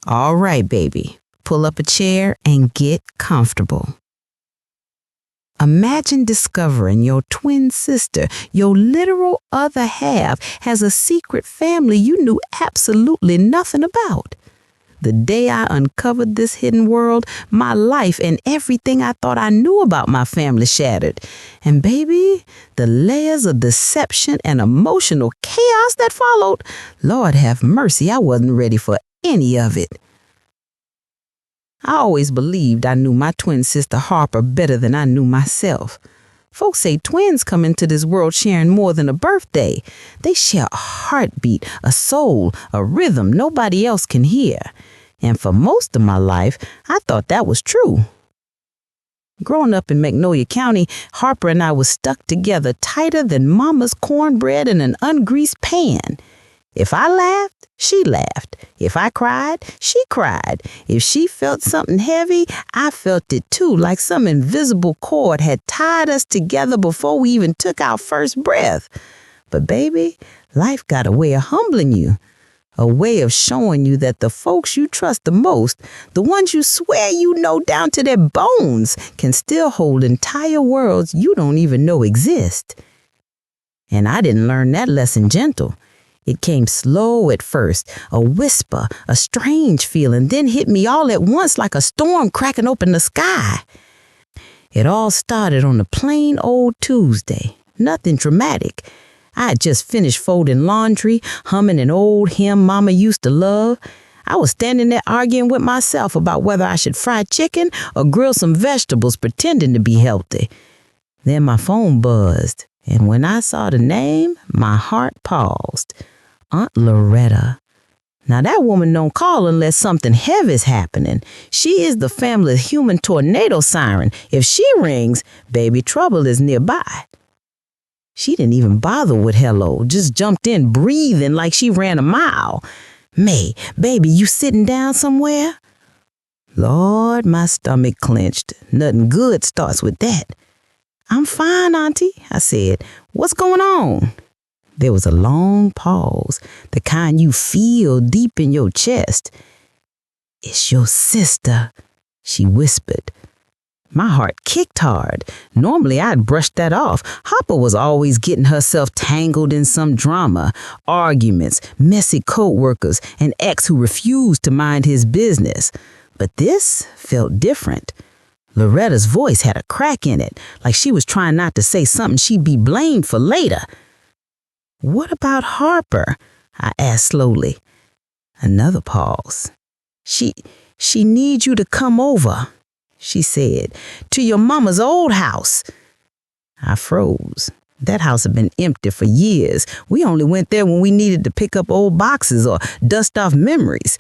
All right, baby. Pull up a chair and get comfortable. Imagine discovering your twin sister, your literal other half, has a secret family you knew absolutely nothing about. The day I uncovered this hidden world, my life and everything I thought I knew about my family shattered. And baby, the layers of deception and emotional chaos that followed, Lord have mercy, I wasn't ready for any of it. I always believed I knew my twin sister Harper better than I knew myself. Folks say twins come into this world sharing more than a birthday. They share a heartbeat, a soul, a rhythm nobody else can hear. And for most of my life, I thought that was true. Growing up in Magnolia County, Harper and I were stuck together tighter than mama's cornbread in an ungreased pan. If I laughed, she laughed. If I cried, she cried. If she felt something heavy, I felt it too, like some invisible cord had tied us together before we even took our first breath. But baby, life got a way of humbling you, a way of showing you that the folks you trust the most, the ones you swear you know down to their bones, can still hold entire worlds you don't even know exist. And I didn't learn that lesson gentle. It came slow at first, a whisper, a strange feeling, then hit me all at once like a storm cracking open the sky. It all started on a plain old Tuesday, nothing dramatic. I had just finished folding laundry, humming an old hymn Mama used to love. I was standing there arguing with myself about whether I should fry chicken or grill some vegetables, pretending to be healthy. Then my phone buzzed, and when I saw the name, my heart paused. Aunt Loretta. Now that woman don't call unless something heavy is happening. She is the family's human tornado siren. If she rings, baby, trouble is nearby. She didn't even bother with hello, just jumped in breathing like she ran a mile. May, baby, you sitting down somewhere? Lord, my stomach clenched. Nothing good starts with that. I'm fine, Auntie, I said. What's going on? There was a long pause, the kind you feel deep in your chest. It's your sister, she whispered. My heart kicked hard. Normally I'd brush that off. Hopper was always getting herself tangled in some drama, arguments, messy co-workers, an ex who refused to mind his business. But this felt different. Loretta's voice had a crack in it, like she was trying not to say something she'd be blamed for later. What about Harper? I asked slowly. Another pause. She needs you to come over, she said, to your mama's old house. I froze. That house had been empty for years. We only went there when we needed to pick up old boxes or dust off memories.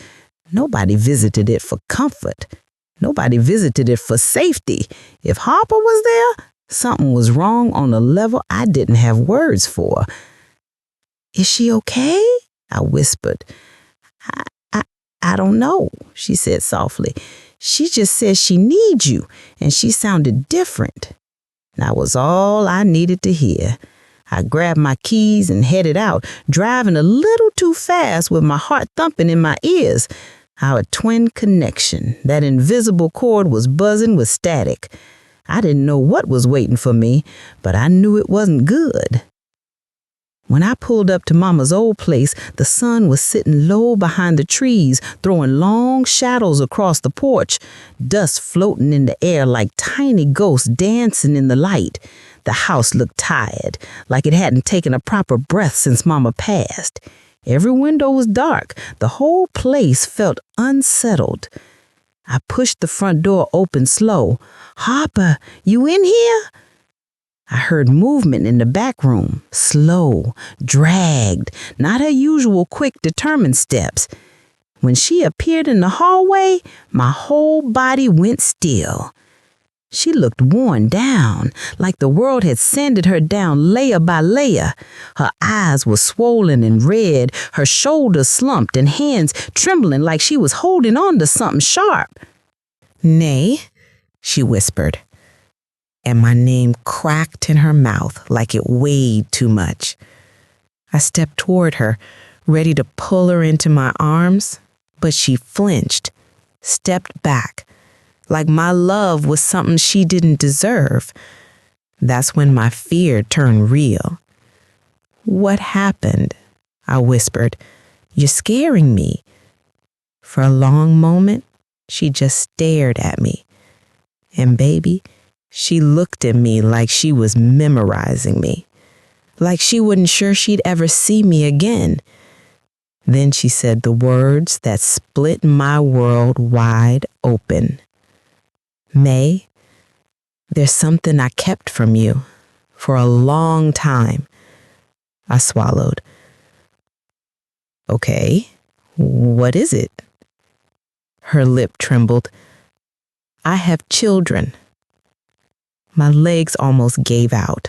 Nobody visited it for comfort. Nobody visited it for safety. If Harper was there, something was wrong on a level I didn't have words for. Is she okay? I whispered. I don't know, she said softly. She just says she needs you, and she sounded different. That was all I needed to hear. I grabbed my keys and headed out, driving a little too fast with my heart thumping in my ears. Our twin connection, that invisible cord was buzzing with static. I didn't know what was waiting for me, but I knew it wasn't good. When I pulled up to Mama's old place, the sun was sitting low behind the trees, throwing long shadows across the porch, dust floating in the air like tiny ghosts dancing in the light. The house looked tired, like it hadn't taken a proper breath since Mama passed. Every window was dark. The whole place felt unsettled. I pushed the front door open slow. Harper, you in here? I heard movement in the back room, slow, dragged, not her usual quick, determined steps. When she appeared in the hallway, my whole body went still. She looked worn down, like the world had sanded her down layer by layer. Her eyes were swollen and red, her shoulders slumped and hands trembling like she was holding on to something sharp. "Nay," she whispered, and my name cracked in her mouth like it weighed too much. I stepped toward her, ready to pull her into my arms, But she flinched, stepped back, like my love was something she didn't deserve. That's when my fear turned real. "What happened?" I whispered. "You're scaring me." For a long moment, she just stared at me. And baby, she looked at me like she was memorizing me, like she wasn't sure she'd ever see me again. Then she said the words that split my world wide open. "Mae, there's something I kept from you for a long time." I swallowed. "Okay, what is it?" Her lip trembled. "I have children." My legs almost gave out.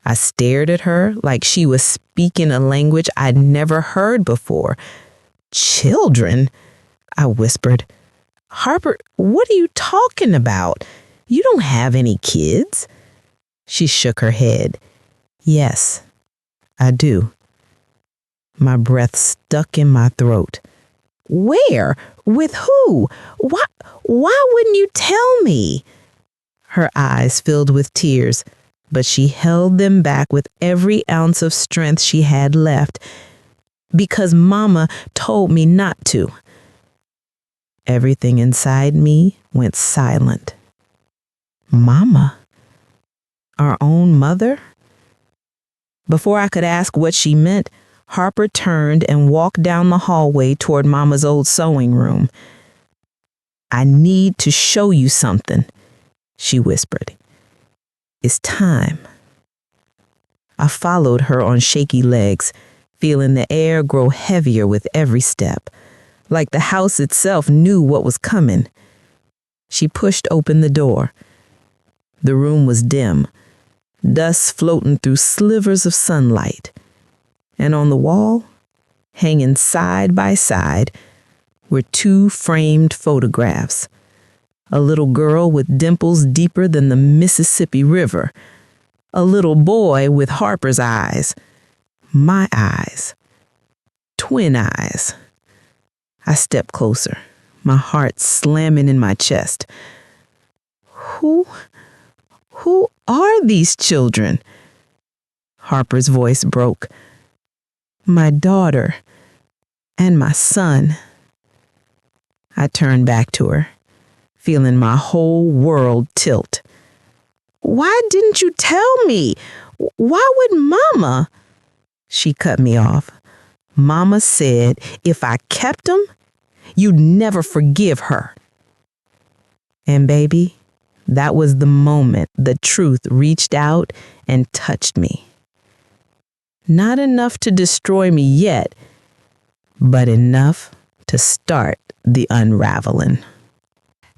I stared at her like she was speaking a language I'd never heard before. "Children?" I whispered. "Harper, what are you talking about? You don't have any kids." She shook her head. "Yes, I do." My breath stuck in my throat. "Where? With who? Why wouldn't you tell me?" Her eyes filled with tears, but she held them back with every ounce of strength she had left. "Because Mama told me not to." Everything inside me went silent. Mama? Our own mother? Before I could ask what she meant, Harper turned and walked down the hallway toward Mama's old sewing room. "I need to show you something," she whispered. "It's time." I followed her on shaky legs, feeling the air grow heavier with every step, like the house itself knew what was coming. She pushed open the door. The room was dim, dust floating through slivers of sunlight. And on the wall, hanging side by side, were two framed photographs. A little girl with dimples deeper than the Mississippi River. A little boy with Harper's eyes. My eyes. Twin eyes. I stepped closer, my heart slamming in my chest. Who are these children?" Harper's voice broke. "My daughter and my son." I turned back to her, feeling my whole world tilt. "Why didn't you tell me? Why would Mama?" She cut me off. "Mama said if I kept them, you'd never forgive her." And baby, that was the moment the truth reached out and touched me. Not enough to destroy me yet, but enough to start the unraveling.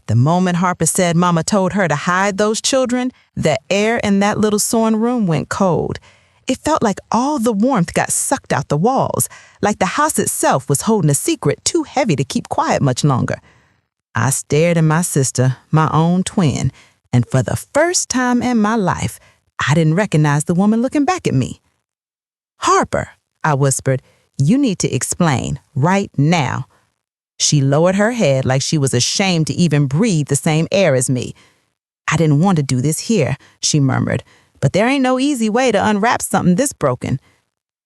The moment Harper said Mama told her to hide those children, the air in that little sewing room went cold. It felt like all the warmth got sucked out the walls, like the house itself was holding a secret too heavy to keep quiet much longer. I stared at my sister, my own twin, and for the first time in my life, I didn't recognize the woman looking back at me. "Harper," I whispered, "you need to explain right now." She lowered her head like she was ashamed to even breathe the same air as me. "I didn't want to do this here," she murmured, "but there ain't no easy way to unwrap something this broken."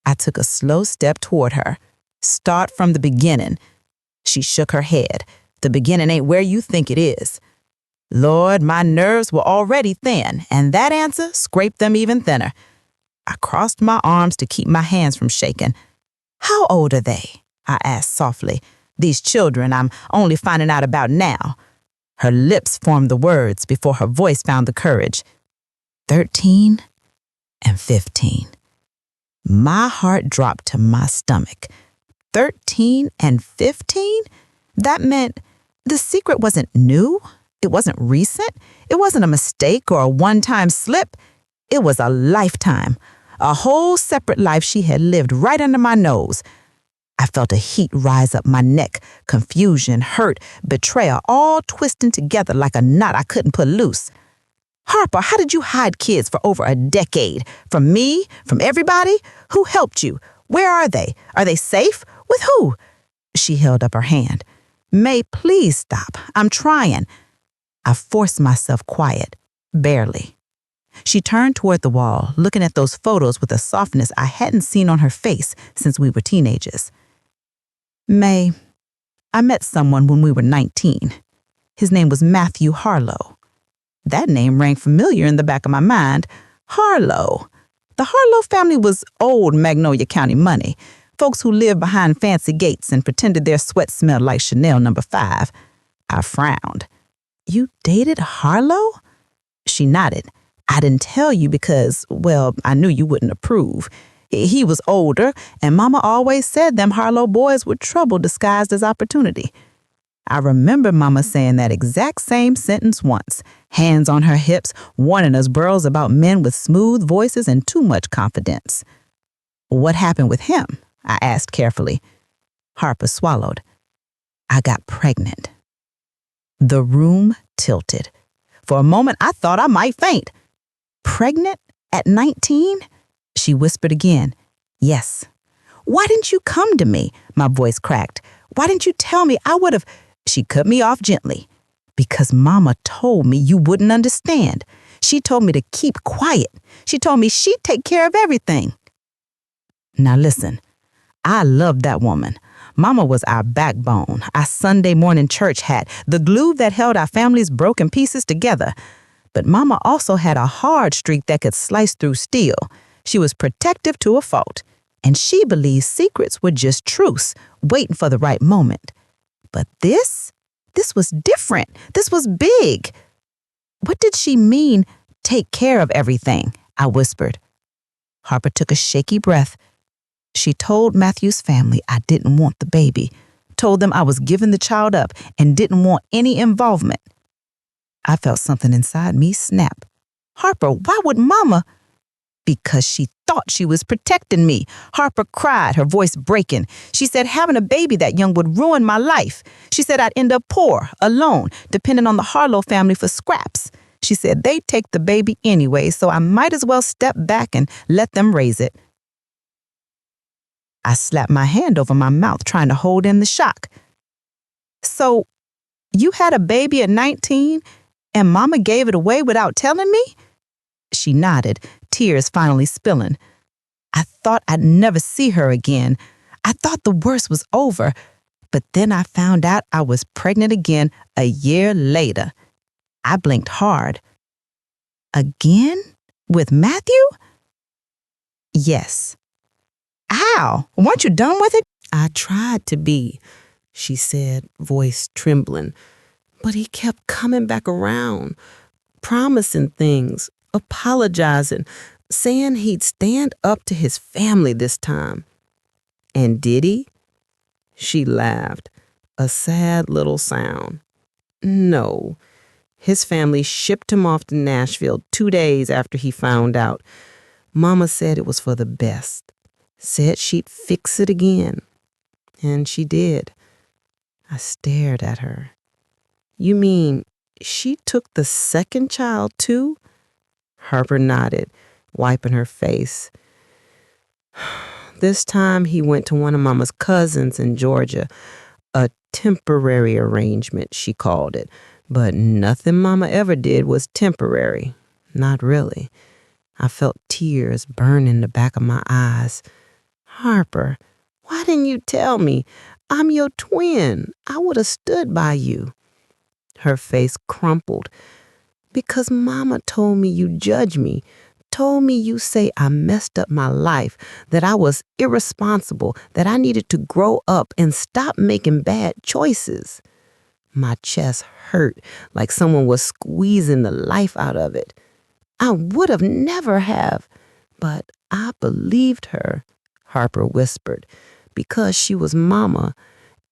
I took a slow step toward her. "Start from the beginning." She shook her head. "The beginning ain't where you think it is." Lord, my nerves were already thin, and that answer scraped them even thinner. I crossed my arms to keep my hands from shaking. "How old are they?" I asked softly. "These children I'm only finding out about now." Her lips formed the words before her voice found the courage. 13 and 15. My heart dropped to my stomach. 13 and 15? That meant the secret wasn't new. It wasn't recent. It wasn't a mistake or a one-time slip. It was a lifetime, a whole separate life she had lived right under my nose. I felt a heat rise up my neck, confusion, hurt, betrayal, all twisting together like a knot I couldn't pull loose. "Harper, how did you hide kids for over a decade? From me? From everybody? Who helped you? Where are they? Are they safe? With who?" She held up her hand. May, please stop. I'm trying. I forced myself quiet, barely. She turned toward the wall, looking at those photos with a softness I hadn't seen on her face since we were teenagers. May, I met someone when we were 19. His name was Matthew Harlow. That name rang familiar in the back of my mind. Harlow. The Harlow family was old Magnolia County money, folks who lived behind fancy gates and pretended their sweat smelled like Chanel No. 5. I frowned. You dated Harlow? She nodded. I didn't tell you because, well, I knew you wouldn't approve. He was older, and Mama always said them Harlow boys were trouble disguised as opportunity. I remember Mama saying that exact same sentence once, hands on her hips, warning us girls about men with smooth voices and too much confidence. What happened with him? I asked carefully. Harper swallowed. I got pregnant. The room tilted. For a moment, I thought I might faint. Pregnant at 19? She whispered again. Yes. Why didn't you come to me? My voice cracked. Why didn't you tell me? I would have. She cut me off gently. Because Mama told me you wouldn't understand. She told me to keep quiet. She told me she'd take care of everything. Now listen, I loved that woman. Mama was our backbone, our Sunday morning church hat, the glue that held our family's broken pieces together. But Mama also had a hard streak that could slice through steel. She was protective to a fault, and she believed secrets were just truce, waiting for the right moment. But this was different. This was big. What did she mean, take care of everything? I whispered. Harper took a shaky breath. She told Matthew's family I didn't want the baby, told them I was giving the child up and didn't want any involvement. I felt something inside me snap. Harper, why would Mama? Because she thought she was protecting me. Harper cried, her voice breaking. She said having a baby that young would ruin my life. She said I'd end up poor, alone, depending on the Harlow family for scraps. She said they'd take the baby anyway, so I might as well step back and let them raise it. I slapped my hand over my mouth, trying to hold in the shock. So, you had a baby at 19, and Mama gave it away without telling me? She nodded, tears finally spilling. I thought I'd never see her again. I thought the worst was over, but then I found out I was pregnant again a year later. I blinked hard. Again? With Matthew? Yes. How? Weren't you done with it? I tried to be, she said, voice trembling. But he kept coming back around, promising things, apologizing, saying he'd stand up to his family this time. And did he? She laughed, a sad little sound. No. His family shipped him off to Nashville 2 days after he found out. Mama said it was for the best. Said she'd fix it again. And she did. I stared at her. You mean she took the second child too? Harper nodded, wiping her face. This time he went to one of Mama's cousins in Georgia. A temporary arrangement, she called it. But nothing Mama ever did was temporary. Not really. I felt tears burning the back of my eyes. Harper, why didn't you tell me? I'm your twin. I would have stood by you. Her face crumpled. Because Mama told me you judge me, told me you say I messed up my life, that I was irresponsible, that I needed to grow up and stop making bad choices. My chest hurt like someone was squeezing the life out of it. I would have never have, but I believed her, Harper whispered, because she was Mama.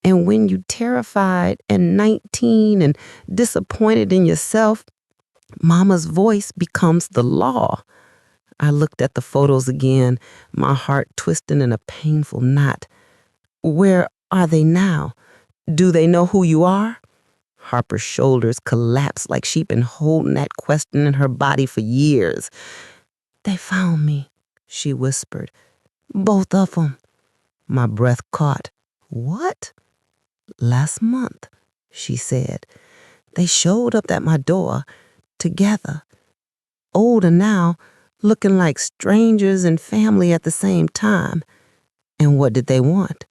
And when you terrified and 19 and disappointed in yourself, Mama's voice becomes the law. I looked at the photos again, my heart twisting in a painful knot. Where are they now? Do they know who you are? Harper's shoulders collapsed like she'd been holding that question in her body for years. They found me, she whispered. Both of them. My breath caught. What? "Last month," she said. "They showed up at my door, together, older now, looking like strangers and family at the same time. And what did they want?"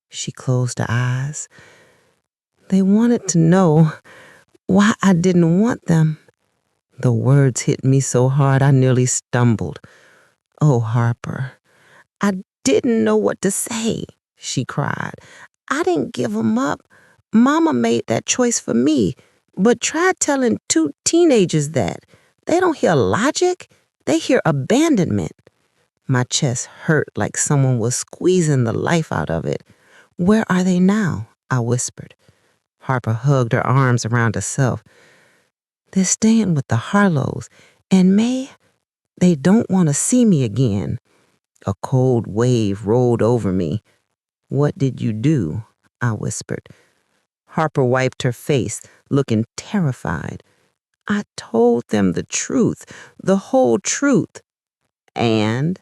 She closed her eyes. "They wanted to know why I didn't want them." The words hit me so hard I nearly stumbled. "Oh, Harper, I didn't know what to say," she cried. "I didn't give 'em up. Mama made that choice for me. But try telling two teenagers that. They don't hear logic. They hear abandonment." My chest hurt like someone was squeezing the life out of it. "Where are they now?" I whispered. Harper hugged her arms around herself. "They're staying with the Harlows. And May, they don't want to see me again." A cold wave rolled over me. "What did you do?" I whispered. Harper wiped her face, looking terrified. "I told them the truth, the whole truth. And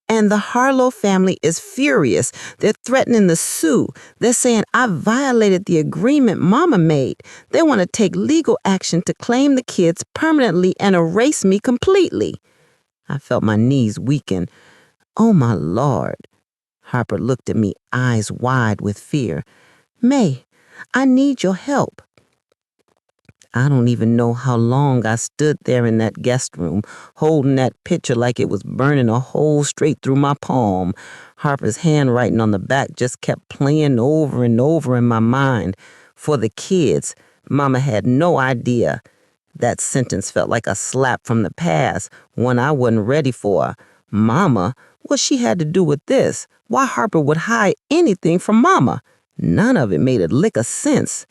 the Harlow family is furious. They're threatening to sue. They're saying I violated the agreement Mama made. They want to take legal action to claim the kids permanently and erase me completely." I felt my knees weaken. "Oh, my Lord." Harper looked at me, eyes wide with fear. "May, I need your help." I don't even know how long I stood there in that guest room, holding that picture like it was burning a hole straight through my palm. Harper's handwriting on the back just kept playing over and over in my mind. For the kids, Mama had no idea. That sentence felt like a slap from the past, one I wasn't ready for. Mama? What she had to do with this? Why Harper would hide anything from Mama? None of it made a lick of sense.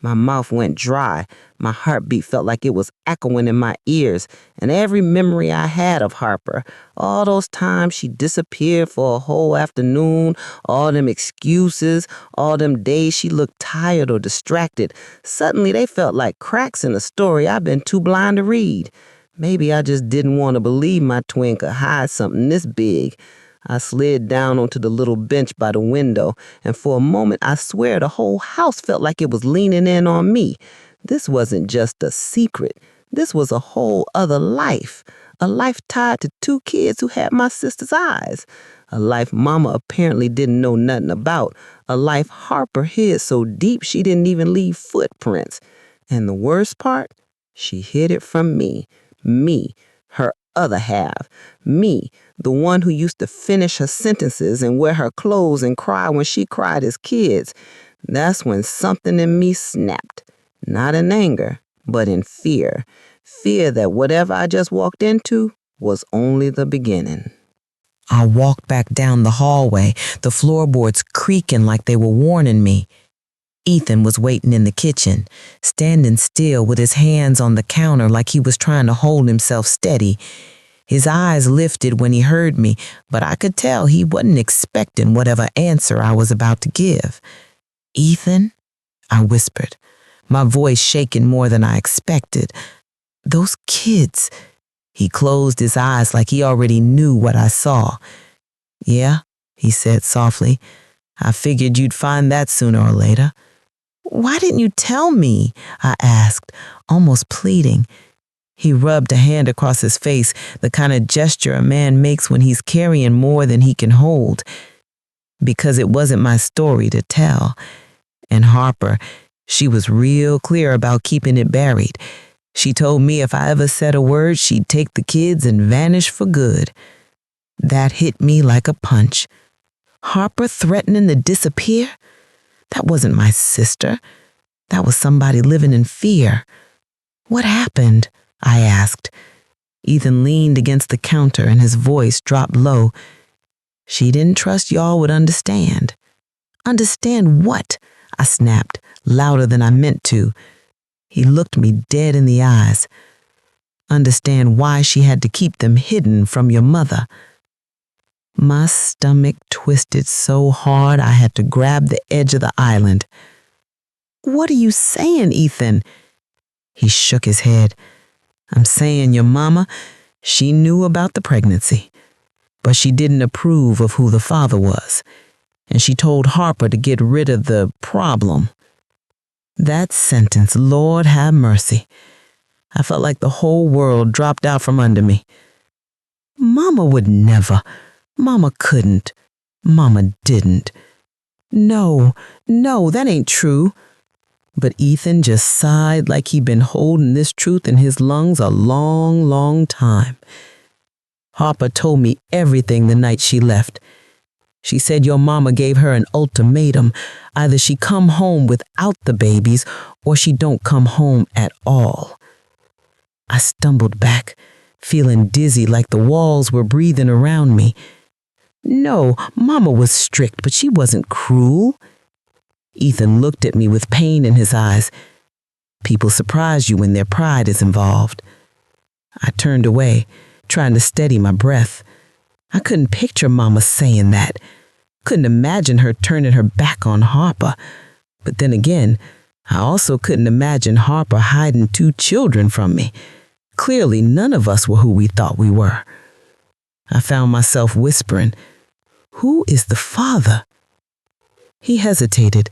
My mouth went dry. My heartbeat felt like it was echoing in my ears, and every memory I had of Harper, all those times she disappeared for a whole afternoon, all them excuses, all them days she looked tired or distracted, suddenly they felt like cracks in a story I've been too blind to read. Maybe I just didn't want to believe my twin could hide something this big. I slid down onto the little bench by the window, and for a moment I swear the whole house felt like it was leaning in on me. This wasn't just a secret. This was a whole other life. A life tied to two kids who had my sister's eyes. A life Mama apparently didn't know nothing about. A life Harper hid so deep she didn't even leave footprints. And the worst part? She hid it from me. Me, her other half. Me, the one who used to finish her sentences and wear her clothes and cry when she cried as kids. That's when something in me snapped. Not in anger, but in fear. Fear that whatever I just walked into was only the beginning. I walked back down the hallway, the floorboards creaking like they were warning me. Ethan was waiting in the kitchen, standing still with his hands on the counter like he was trying to hold himself steady. His eyes lifted when he heard me, but I could tell he wasn't expecting whatever answer I was about to give. "Ethan?" I whispered, my voice shaking more than I expected. "Those kids." He closed his eyes like he already knew what I saw. "Yeah," he said softly. "I figured you'd find that sooner or later." "Why didn't you tell me?" I asked, almost pleading. He rubbed a hand across his face, the kind of gesture a man makes when he's carrying more than he can hold. "Because it wasn't my story to tell. And Harper, she was real clear about keeping it buried. She told me if I ever said a word, she'd take the kids and vanish for good." That hit me like a punch. Harper threatening to disappear? That wasn't my sister. That was somebody living in fear. "What happened?" I asked. Ethan leaned against the counter and his voice dropped low. "She didn't trust y'all would understand." "Understand what?" I snapped, louder than I meant to. He looked me dead in the eyes. "Understand why she had to keep them hidden from your mother." My stomach twisted so hard I had to grab the edge of the island. "What are you saying, Ethan?" He shook his head. "I'm saying your mama, she knew about the pregnancy, but she didn't approve of who the father was. and she told Harper to get rid of the problem. That sentence, Lord have mercy. I felt like the whole world dropped out from under me. Mama would never. Mama couldn't. Mama didn't. No, that ain't true. But Ethan just sighed like he'd been holding this truth in his lungs a long, long time. Harper told me everything the night she left. She said your mama gave her an ultimatum. Either she come home without the babies or she don't come home at all. I stumbled back, feeling dizzy like the walls were breathing around me. No, Mama was strict, but she wasn't cruel. Ethan looked at me with pain in his eyes. People surprise you when their pride is involved. I turned away, trying to steady my breath. I couldn't picture Mama saying that. Couldn't imagine her turning her back on Harper. But then again, I also couldn't imagine Harper hiding 2 children from me. Clearly, none of us were who we thought we were. I found myself whispering, "Who is the father?" He hesitated,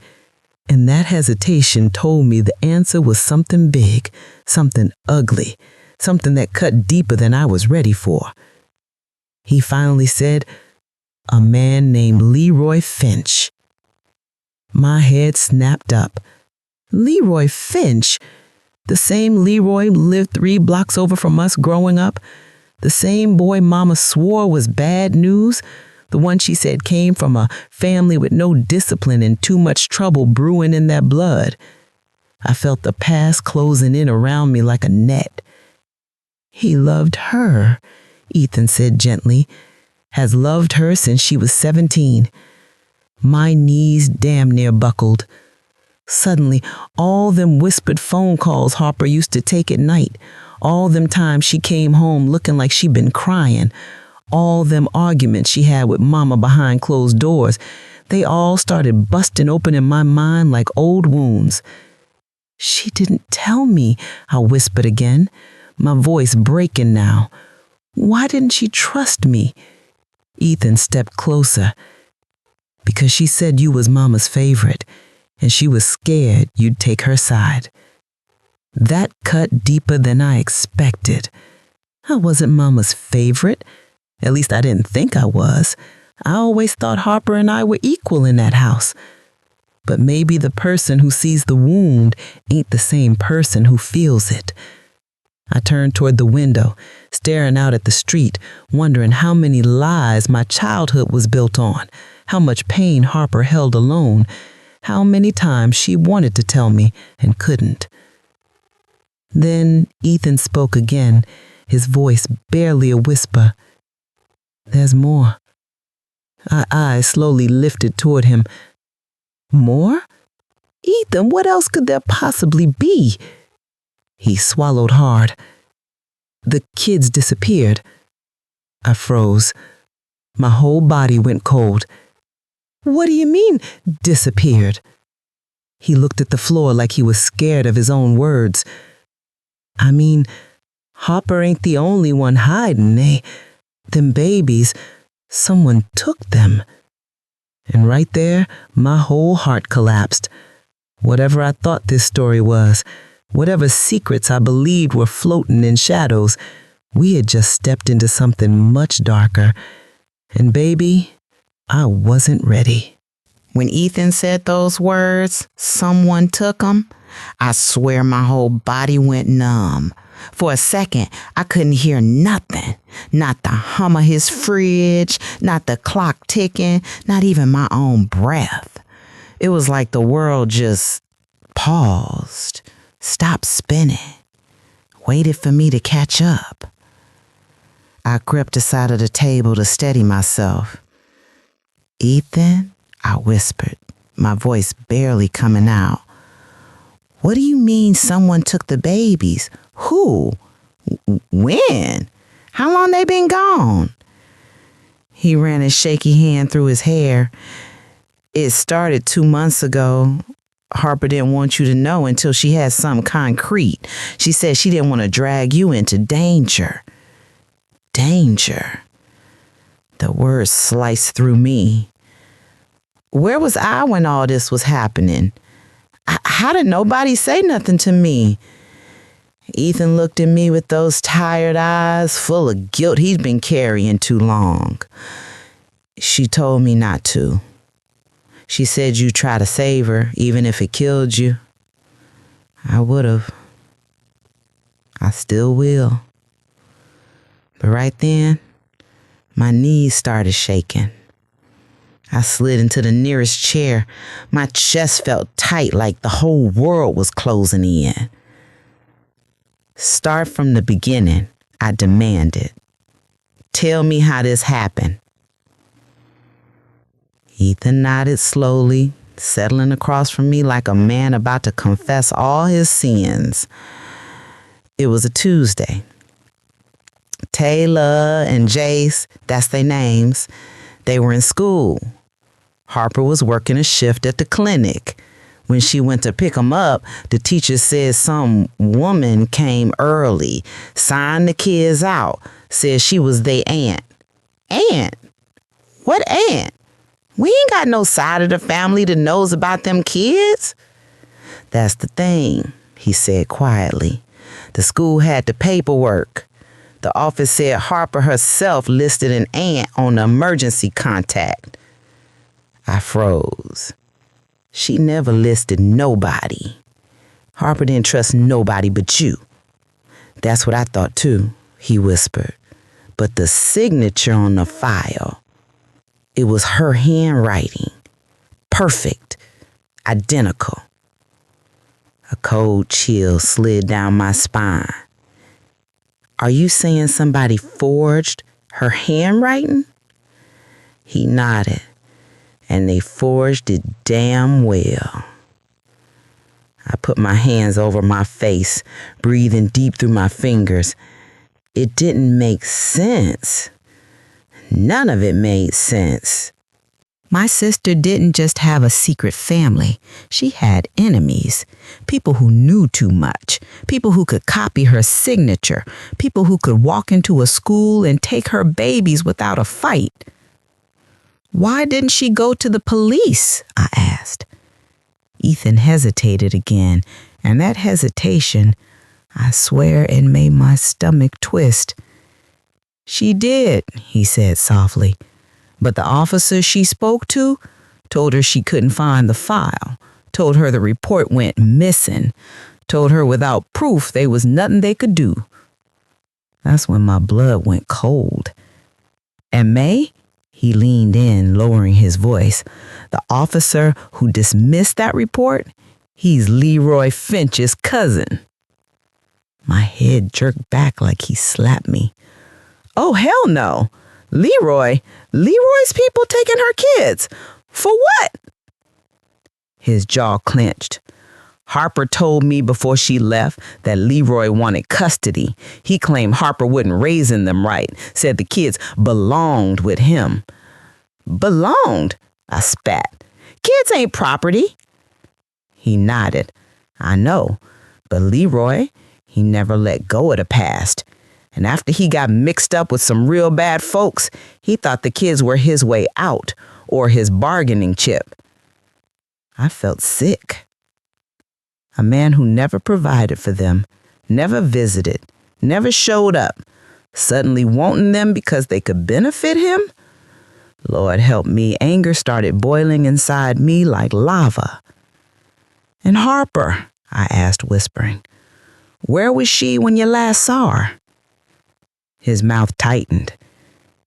and that hesitation told me the answer was something big, something ugly, something that cut deeper than I was ready for. He finally said, "A man named Leroy Finch." My head snapped up. Leroy Finch? The same Leroy lived 3 blocks over from us growing up? The same boy Mama swore was bad news? The one she said came from a family with no discipline and too much trouble brewing in their blood? I felt the past closing in around me like a net. "He loved her," Ethan said gently. "Has loved her since she was 17. My knees damn near buckled. Suddenly, all them whispered phone calls Harper used to take at night, all them times she came home looking like she'd been crying, all them arguments she had with Mama behind closed doors, they all started busting open in my mind like old wounds. "She didn't tell me," I whispered again, my voice breaking now. "Why didn't she trust me?" Ethan stepped closer. "Because she said you was Mama's favorite, and she was scared you'd take her side." That cut deeper than I expected. I wasn't Mama's favorite. At least I didn't think I was. I always thought Harper and I were equal in that house. But maybe the person who sees the wound ain't the same person who feels it. I turned toward the window, staring out at the street, wondering how many lies my childhood was built on, how much pain Harper held alone, how many times she wanted to tell me and couldn't. Then Ethan spoke again, his voice barely a whisper. "There's more." Our eyes slowly lifted toward him. "More? Ethan, what else could there possibly be?" He swallowed hard. "The kids disappeared." I froze. My whole body went cold. "What do you mean, disappeared?" He looked at the floor like he was scared of his own words. "I mean, Harper ain't the only one hiding, them babies, someone took them." And right there, my whole heart collapsed. Whatever I thought this story was, whatever secrets I believed were floating in shadows, we had just stepped into something much darker. And baby, I wasn't ready. When Ethan said those words, "someone took 'em," I swear my whole body went numb. For a second, I couldn't hear nothing. Not the hum of his fridge, not the clock ticking, not even my own breath. It was like the world just paused, stopped spinning, waited for me to catch up. I gripped aside of the table to steady myself. "Ethan," I whispered, my voice barely coming out. "What do you mean someone took the babies? Who? When? How long they been gone?" He ran his shaky hand through his hair. "It started 2 months ago. Harper didn't want you to know until she had something concrete. She said she didn't want to drag you into danger." Danger. The word sliced through me. Where was I when all this was happening? How did nobody say nothing to me? Ethan looked at me with those tired eyes, full of guilt he'd been carrying too long. She told me not to. She said you'd try to save her, even if it killed you. I would have. I still will. But right then, my knees started shaking. I slid into the nearest chair. My chest felt tight like the whole world was closing in. Start from the beginning, I demanded. Tell me how this happened. Ethan nodded slowly, settling across from me like a man about to confess all his sins. It was a Tuesday. Taylor and Jace, that's their names, they were in school. Harper was working a shift at the clinic. When she went to pick him up, the teacher said some woman came early, signed the kids out, said she was their aunt. Aunt? What aunt? We ain't got no side of the family that knows about them kids. That's the thing, he said quietly. The school had the paperwork. The office said Harper herself listed an aunt on the emergency contact. I froze. She never listed nobody. Harper didn't trust nobody but you. That's what I thought too, he whispered. But the signature on the file, it was her handwriting. Perfect. Identical. A cold chill slid down my spine. Are you saying somebody forged her handwriting? He nodded. And they forged it damn well. I put my hands over my face, breathing deep through my fingers. It didn't make sense. None of it made sense. My sister didn't just have a secret family. She had enemies. People who knew too much. People who could copy her signature. People who could walk into a school and take her babies without a fight. Why didn't she go to the police? I asked. Ethan hesitated again, and that hesitation, I swear it made my stomach twist. She did, he said softly, but the officer she spoke to told her she couldn't find the file, told her the report went missing, told her without proof there was nothing they could do. That's when my blood went cold. And Mae? He leaned in, lowering his voice. The officer who dismissed that report, he's Leroy Finch's cousin. My head jerked back like he slapped me. Oh, hell no. Leroy's people taking her kids. For what? His jaw clenched. Harper told me before she left that Leroy wanted custody. He claimed Harper wasn't raising them right, said the kids belonged with him. Belonged? I spat. Kids ain't property. He nodded. I know, but Leroy, he never let go of the past. And after he got mixed up with some real bad folks, he thought the kids were his way out or his bargaining chip. I felt sick. A man who never provided for them, never visited, never showed up, suddenly wanting them because they could benefit him? Lord help me, anger started boiling inside me like lava. And Harper, I asked, whispering, where was she when you last saw her? His mouth tightened.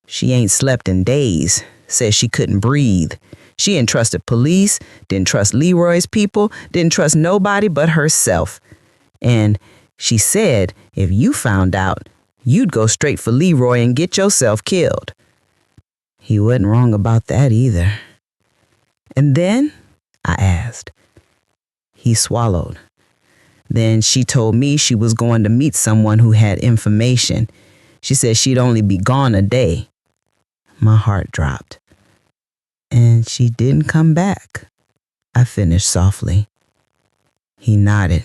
She ain't slept in days, said she couldn't breathe. She didn't trust the police, didn't trust Leroy's people, didn't trust nobody but herself. And she said if you found out, you'd go straight for Leroy and get yourself killed. He wasn't wrong about that either. And then, I asked. He swallowed. Then she told me she was going to meet someone who had information. She said she'd only be gone a day. My heart dropped. And she didn't come back, I finished softly. He nodded.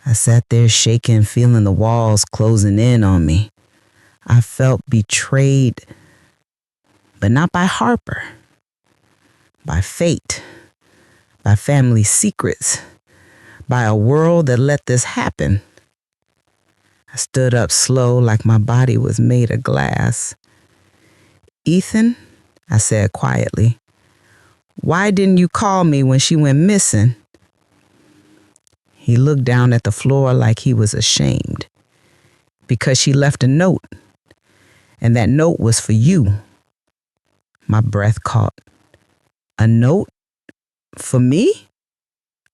I sat there shaking, feeling the walls closing in on me. I felt betrayed, but not by Harper. by fate, by family secrets, by a world that let this happen. I stood up slow like my body was made of glass. "Ethan," I said quietly, "why didn't you call me when she went missing?" He looked down at the floor like he was ashamed. "Because she left a note, and that note was for you." My breath caught. "A note? For me?"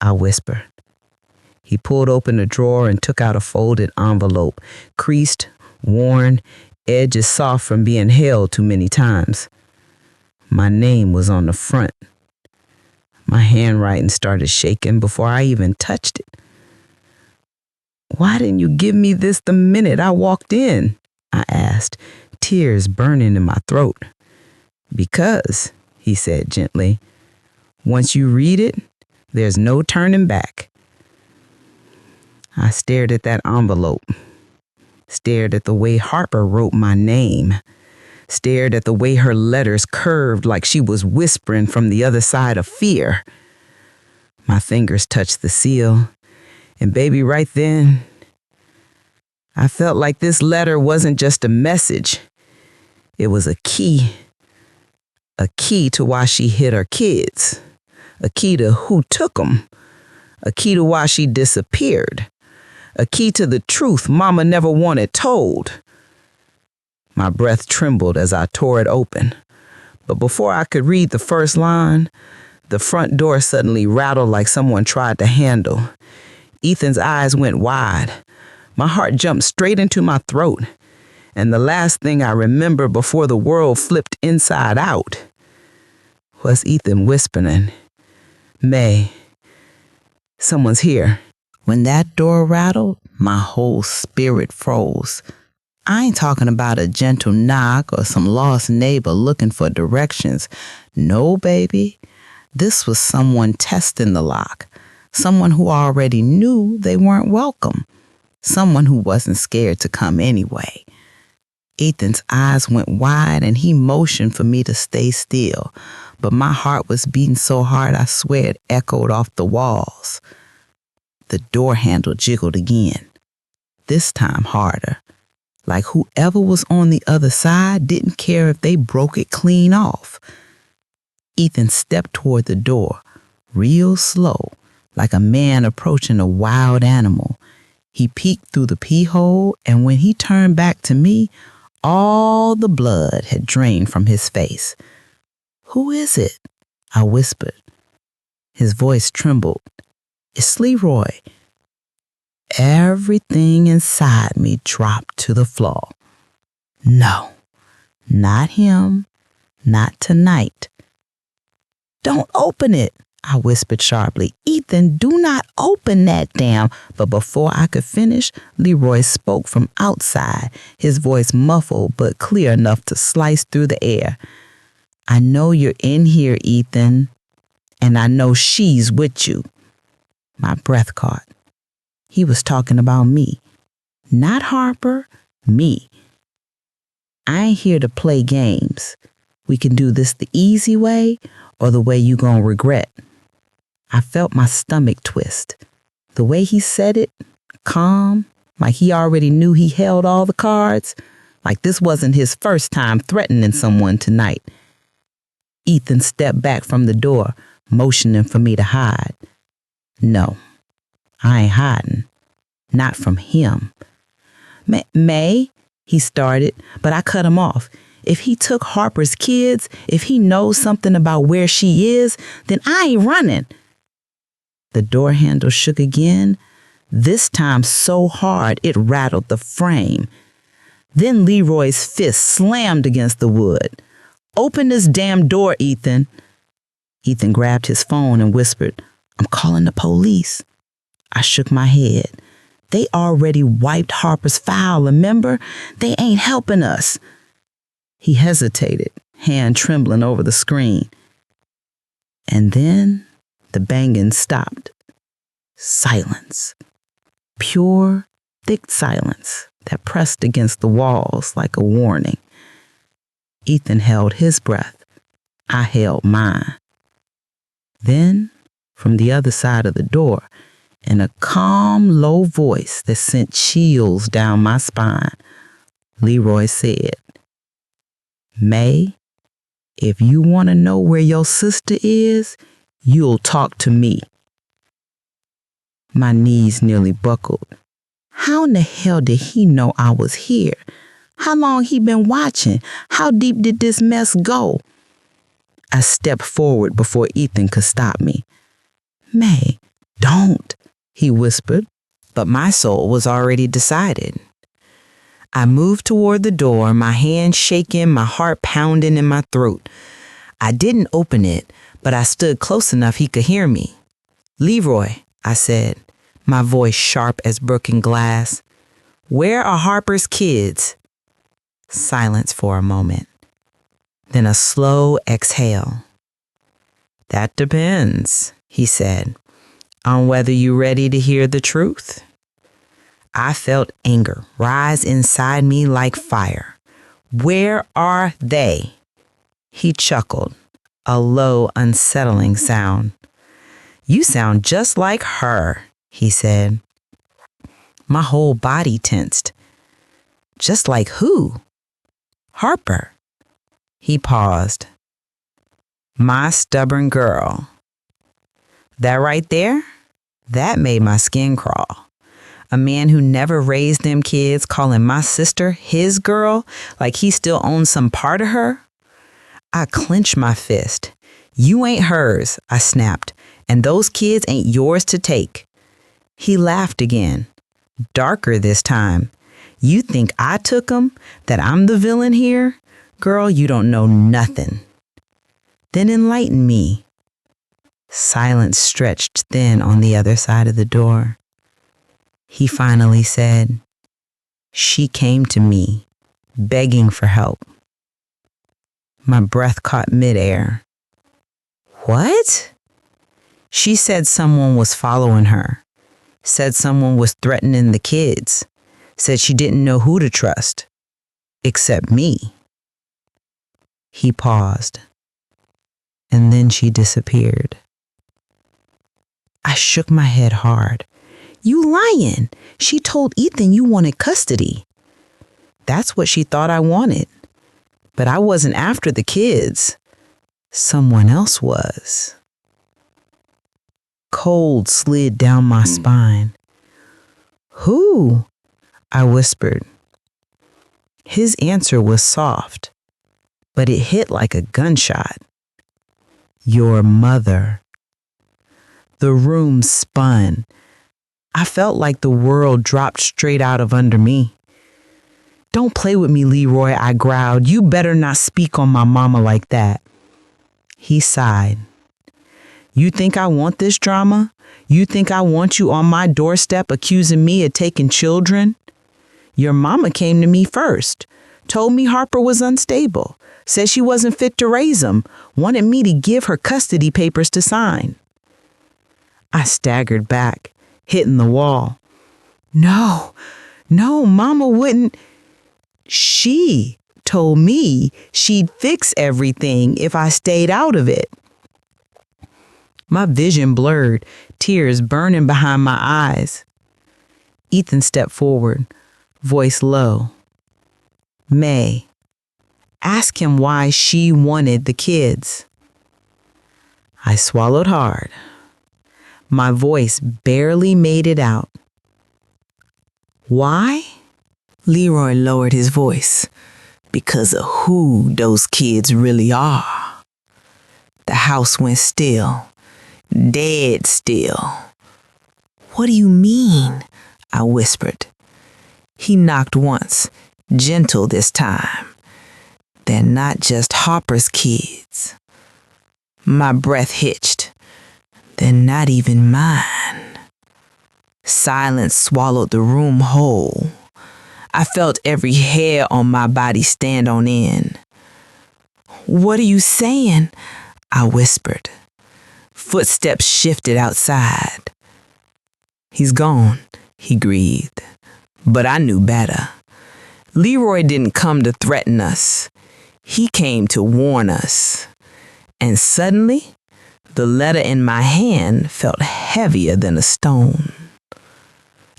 I whispered. He pulled open a drawer and took out a folded envelope, creased, worn, edges soft from being held too many times. My name was on the front. My handwriting started shaking before I even touched it. "Why didn't you give me this the minute I walked in?" I asked, tears burning in my throat. "Because," he said gently, "once you read it, there's no turning back." I stared at that envelope, stared at the way Harper wrote my name, stared at the way her letters curved like she was whispering from the other side of fear. My fingers touched the seal, and baby, right then, I felt like this letter wasn't just a message. It was a key to why she hid her kids, a key to who took them, a key to why she disappeared, a key to the truth Mama never wanted told. My breath trembled as I tore it open, but before I could read the first line, the front door suddenly rattled like someone tried to handle. Ethan's eyes went wide. My heart jumped straight into my throat, and the last thing I remember before the world flipped inside out was Ethan whispering, "Mae, someone's here." When that door rattled, my whole spirit froze. I ain't talking about a gentle knock or some lost neighbor looking for directions. No, baby. This was someone testing the lock. Someone who already knew they weren't welcome. Someone who wasn't scared to come anyway. Ethan's eyes went wide and he motioned for me to stay still, but my heart was beating so hard I swear it echoed off the walls. The door handle jiggled again, this time harder, like whoever was on the other side didn't care if they broke it clean off. Ethan stepped toward the door, real slow, like a man approaching a wild animal. He peeked through the peephole, and when he turned back to me, all the blood had drained from his face. "Who is it?" I whispered. His voice trembled. "It's Leroy." Everything inside me dropped to the floor. No, not him, not tonight. "Don't open it," I whispered sharply. "Ethan, do not open that damn." But before I could finish, Leroy spoke from outside, his voice muffled but clear enough to slice through the air. "I know you're in here, Ethan, and I know she's with you." My breath caught. He was talking about me. Not Harper, me. "I ain't here to play games. We can do this the easy way or the way you gonna regret." I felt my stomach twist. The way he said it, calm, like he already knew he held all the cards, like this wasn't his first time threatening someone tonight. Ethan stepped back from the door, motioning for me to hide. "No, I ain't hiding. Not from him." May, he started, but I cut him off. "If he took Harper's kids, if he knows something about where she is, then I ain't running." The door handle shook again, this time so hard it rattled the frame. Then Leroy's fist slammed against the wood. "Open this damn door, Ethan." Ethan grabbed his phone and whispered, "I'm calling the police." I shook my head. "They already wiped Harper's file, remember? They ain't helping us." He hesitated, hand trembling over the screen. And then the banging stopped. Silence. Pure, thick silence that pressed against the walls like a warning. Ethan held his breath. I held mine. Then, from the other side of the door, in a calm, low voice that sent chills down my spine, Leroy said, "May, if you want to know where your sister is, you'll talk to me." My knees nearly buckled. How in the hell did he know I was here? How long he been watching? How deep did this mess go? I stepped forward before Ethan could stop me. "May, don't," he whispered, but my soul was already decided. I moved toward the door, my hand shaking, my heart pounding in my throat. I didn't open it, but I stood close enough he could hear me. "Leroy," I said, my voice sharp as broken glass, "where are Harper's kids?" Silence for a moment. Then a slow exhale. "That depends," he said, "on whether you're ready to hear the truth." I felt anger rise inside me like fire. "Where are they?" He chuckled, a low, unsettling sound. "You sound just like her," he said. My whole body tensed. "Just like who?" "Harper." He paused. "My stubborn girl." That right there, that made my skin crawl. A man who never raised them kids calling my sister his girl like he still owns some part of her. I clenched my fist. "You ain't hers," I snapped, "and those kids ain't yours to take." He laughed again, darker this time. "You think I took them? That I'm the villain here? Girl, you don't know nothing." "Then enlighten me." Silence stretched thin on the other side of the door. He finally said, "She came to me, begging for help." My breath caught midair. "What?" "She said someone was following her. Said someone was threatening the kids. Said she didn't know who to trust. Except me." He paused. And then she disappeared. I shook my head hard. "You lying. She told Ethan you wanted custody." "That's what she thought I wanted. But I wasn't after the kids. Someone else was." Cold slid down my spine. "Who?" I whispered. His answer was soft, but it hit like a gunshot. "Your mother." The room spun. I felt like the world dropped straight out of under me. "Don't play with me, Leroy," I growled. "You better not speak on my mama like that." He sighed. "You think I want this drama? You think I want you on my doorstep accusing me of taking children? Your mama came to me first, told me Harper was unstable, said she wasn't fit to raise him, wanted me to give her custody papers to sign." I staggered back, hitting the wall. No, Mama wouldn't. She told me she'd fix everything if I stayed out of it. My vision blurred, tears burning behind my eyes. Ethan stepped forward, voice low. "May, ask him why she wanted the kids." I swallowed hard. My voice barely made it out. "Why?" Leroy lowered his voice. "Because of who those kids really are." The house went still, dead still. "What do you mean?" I whispered. He knocked once, gentle this time. "They're not just Harper's kids." My breath hitched. "They're not even mine." Silence swallowed the room whole. I felt every hair on my body stand on end. "What are you saying?" I whispered. Footsteps shifted outside. "He's gone," he breathed. But I knew better. Leroy didn't come to threaten us. He came to warn us. And suddenly, The letter in my hand felt heavier than a stone.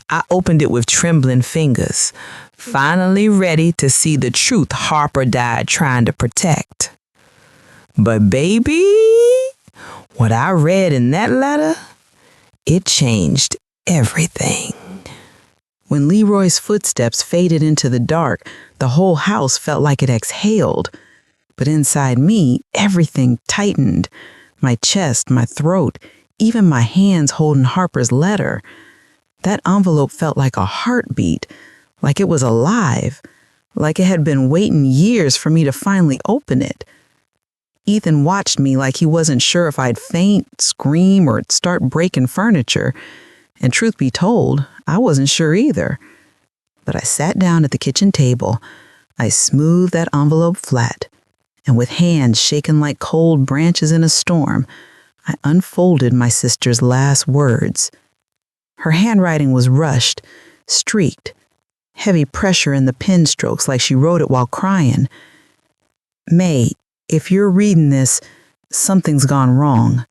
I opened it with trembling fingers, finally ready to see the truth Harper died trying to protect. But baby, what I read in that letter, it changed everything. When Leroy's footsteps faded into the dark, the whole house felt like it exhaled. But inside me, everything tightened. My chest, my throat, even my hands holding Harper's letter. That envelope felt like a heartbeat, like it was alive, like it had been waiting years for me to finally open it. Ethan watched me like he wasn't sure if I'd faint, scream, or start breaking furniture. And truth be told, I wasn't sure either. But I sat down at the kitchen table. I smoothed that envelope flat, and with hands shaking like cold branches in a storm, I unfolded my sister's last words. Her handwriting was rushed, streaked, heavy pressure in the pen strokes like she wrote it while crying. Mae, if you're reading this, something's gone wrong.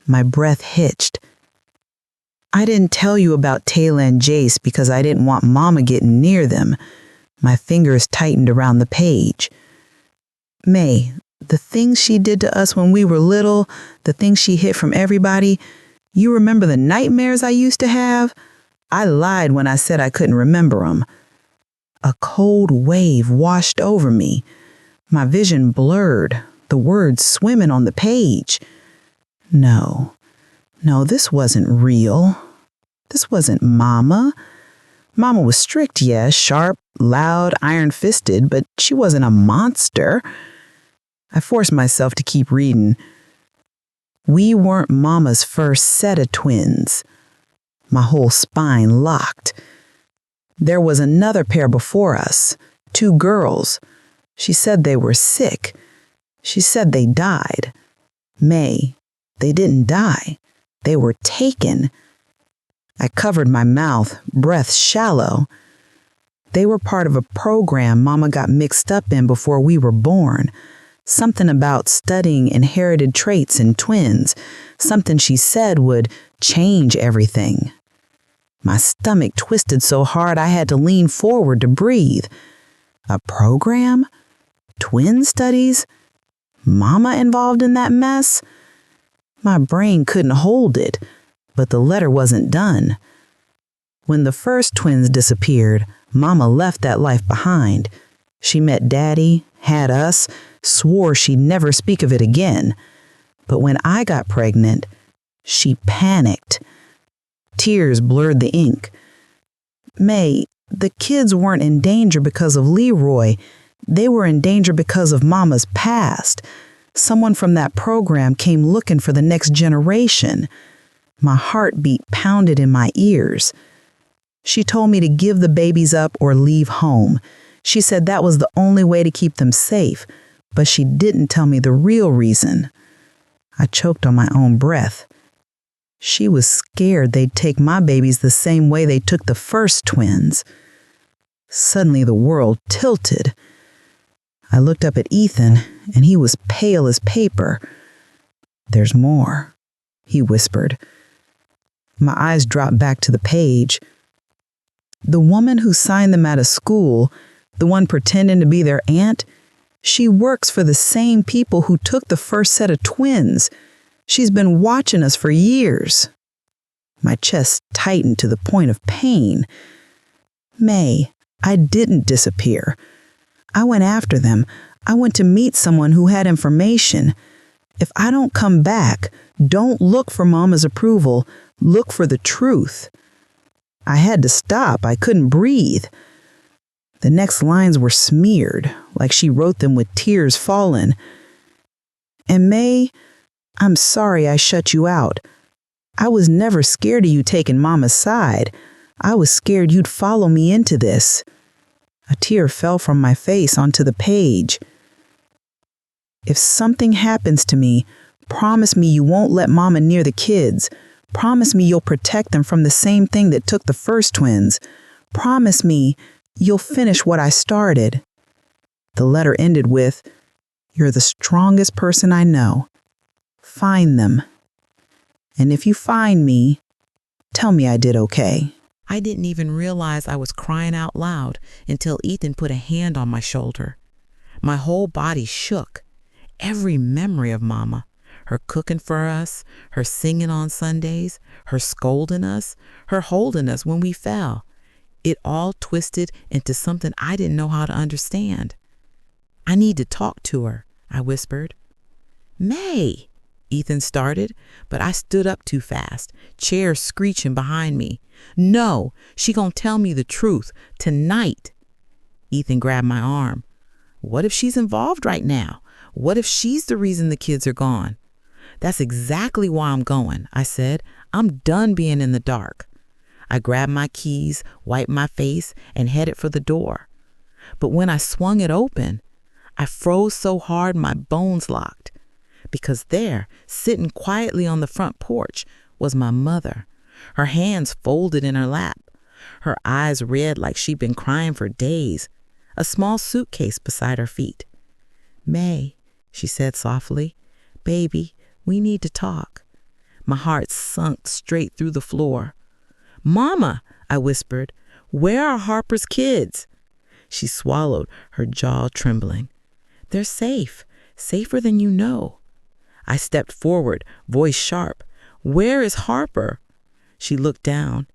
My breath hitched. I didn't tell you about Taylor and Jace because I didn't want Mama getting near them. My fingers tightened around the page. Mae, the things she did to us when we were little, the things she hid from everybody, you remember the nightmares I used to have? I lied when I said I couldn't remember them. A cold wave washed over me. My vision blurred, the words swimming on the page. No, this wasn't real. This wasn't Mama. Mama was strict, yes, sharp, loud, iron-fisted, but she wasn't a monster. I forced myself to keep reading. We weren't Mama's first set of twins. My whole spine locked. There was another pair before us, 2 girls. She said they were sick. She said they died. Mae, they didn't die. They were taken. I covered my mouth, breath shallow. They were part of a program Mama got mixed up in before we were born. Something about studying inherited traits in twins. Something she said would change everything. My stomach twisted so hard I had to lean forward to breathe. A program? Twin studies? Mama involved in that mess? My brain couldn't hold it, but the letter wasn't done. When the first twins disappeared, Mama left that life behind. She met Daddy, had us, swore she'd never speak of it again. But when I got pregnant, she panicked. Tears blurred the ink. Mae, the kids weren't in danger because of Leroy. They were in danger because of Mama's past. Someone from that program came looking for the next generation. My heartbeat pounded in my ears. She told me to give the babies up or leave home. She said that was the only way to keep them safe, but she didn't tell me the real reason. I choked on my own breath. She was scared they'd take my babies the same way they took the first twins. Suddenly the world tilted. I looked up at Ethan, and he was pale as paper. "There's more," he whispered. My eyes dropped back to the page. The woman who signed them out of school, the one pretending to be their aunt, she works for the same people who took the first set of twins. She's been watching us for years. My chest tightened to the point of pain. Mae, I didn't disappear. I went after them. I went to meet someone who had information. If I don't come back, don't look for Mama's approval. Look for the truth. I had to stop. I couldn't breathe. The next lines were smeared, like she wrote them with tears falling. And Mae, I'm sorry I shut you out. I was never scared of you taking Mama's side. I was scared you'd follow me into this. A tear fell from my face onto the page. If something happens to me, promise me you won't let Mama near the kids. Promise me you'll protect them from the same thing that took the first twins. Promise me you'll finish what I started. The letter ended with, "You're the strongest person I know. Find them. And if you find me, tell me I did okay. I didn't even realize I was crying out loud until Ethan put a hand on my shoulder. My whole body shook. Every memory of Mama, her cooking for us, her singing on Sundays, her scolding us, her holding us when we fell, it all twisted into something I didn't know how to understand. I need to talk to her, I whispered. Mae, Ethan started, but I stood up too fast, chairs screeching behind me. No, she gonna tell me the truth, tonight. Ethan grabbed my arm. What if she's involved right now? What if she's the reason the kids are gone? That's exactly why I'm going, I said. I'm done being in the dark. I grabbed my keys, wiped my face, and headed for the door. But when I swung it open, I froze so hard my bones locked. Because there, sitting quietly on the front porch, was my mother, her hands folded in her lap, her eyes red like she'd been crying for days, a small suitcase beside her feet. Mae, she said softly, baby, we need to talk. My heart sunk straight through the floor. Mama, I whispered, where are Harper's kids? She swallowed, her jaw trembling. They're safe, safer than you know. I stepped forward, voice sharp. Where is Harper? She looked down,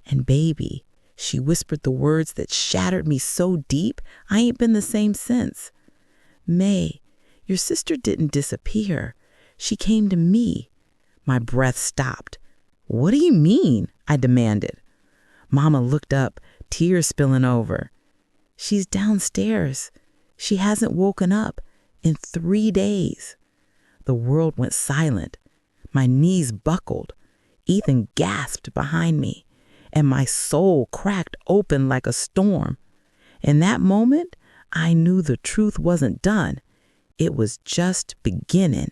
and baby, she whispered the words that shattered me so deep I ain't been the same since. Mae, your sister didn't disappear. She came to me. My breath stopped. What do you mean? I demanded. Mama looked up, tears spilling over. She's downstairs. She hasn't woken up in 3 days. The world went silent. My knees buckled. Ethan gasped behind me, and my soul cracked open like a storm. In that moment, I knew the truth wasn't done. It was just beginning.